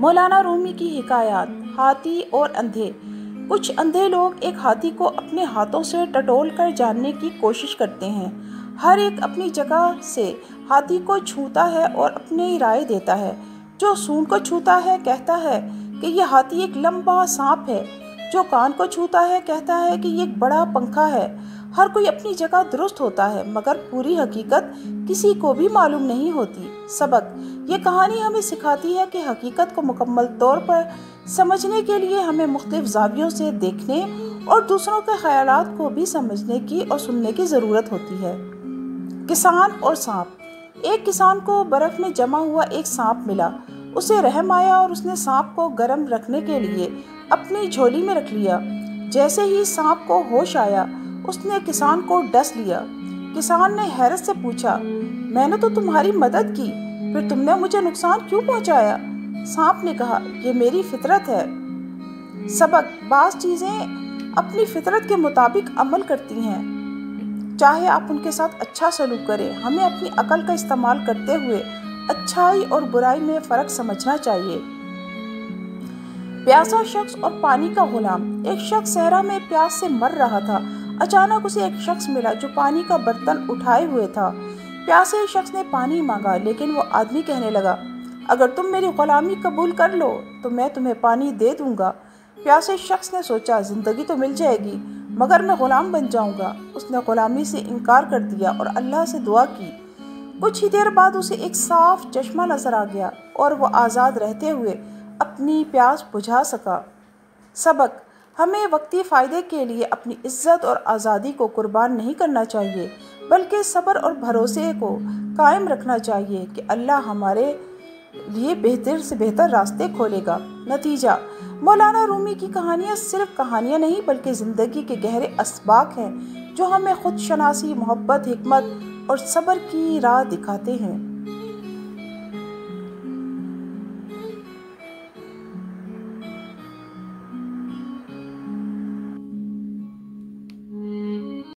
مولانا رومی کی حکایات، ہاتھی اور اندھے۔ کچھ اندھے لوگ ایک ہاتھی کو اپنے ہاتھوں سے ٹٹول کر جاننے کی کوشش کرتے ہیں۔ ہر ایک اپنی جگہ سے ہاتھی کو چھوتا ہے اور اپنی رائے دیتا ہے۔ جو سونڈ کو چھوتا ہے کہتا ہے کہ یہ ہاتھی ایک لمبا سانپ ہے۔ جو کان کو چھوتا ہے کہتا ہے کہ یہ ایک بڑا پنکھا ہے۔ ہر کوئی اپنی جگہ درست ہوتا ہے، مگر پوری حقیقت کسی کو بھی معلوم نہیں ہوتی۔ سبق: یہ کہانی ہمیں سکھاتی ہے کہ حقیقت کو مکمل طور پر سمجھنے کے لیے ہمیں مختلف زاویوں سے دیکھنے اور دوسروں کے خیالات کو بھی سمجھنے کی اور سننے کی ضرورت ہوتی ہے۔ کسان اور سانپ۔ ایک کسان کو برف میں جمع ہوا ایک سانپ ملا۔ اسے رحم آیا اور اس نے سانپ کو گرم رکھنے کے لیے اپنی جھولی میں رکھ لیا۔ جیسے ہی سانپ کو ہوش آیا، اس نے کسان کو ڈس لیا۔ کسان نے حیرت سے پوچھا، میں نے تو تمہاری مدد کی، پھر تم نے مجھے نقصان کیوں پہنچایا؟ سانپ نے کہا، یہ میری فطرت ہے۔ سبق: بعض چیزیں اپنی فطرت کے مطابق عمل کرتی ہیں، چاہے آپ ان کے ساتھ اچھا سلوک کریں۔ ہمیں اپنی عقل کا استعمال کرتے ہوئے اچھائی اور برائی میں فرق سمجھنا چاہیے۔ پیاسا شخص اور پانی کا غلام۔ ایک شخص صحرا میں پیاس سے مر رہا تھا۔ اچانک اسے ایک شخص ملا جو پانی کا برتن اٹھائے ہوئے تھا۔ پیاسے شخص نے پانی مانگا، لیکن وہ آدمی کہنے لگا، اگر تم میری غلامی قبول کر لو تو میں تمہیں پانی دے دوں گا۔ پیاسے شخص نے سوچا، زندگی تو مل جائے گی، مگر میں غلام بن جاؤں گا۔ اس نے غلامی سے انکار کر دیا اور اللہ سے دعا کی۔ کچھ ہی دیر بعد اسے ایک صاف چشمہ نظر آ گیا اور وہ آزاد رہتے ہوئے اپنی پیاس بجھا سکا۔ سبق: ہمیں وقتی فائدے کے لیے اپنی عزت اور آزادی کو قربان نہیں کرنا چاہیے، بلکہ صبر اور بھروسے کو قائم رکھنا چاہیے کہ اللہ ہمارے لیے بہتر سے بہتر راستے کھولے گا۔ نتیجہ: مولانا رومی کی کہانیاں صرف کہانیاں نہیں بلکہ زندگی کے گہرے اسباق ہیں جو ہمیں خود شناسی، محبت، حکمت اور صبر کی راہ دکھاتے ہیں۔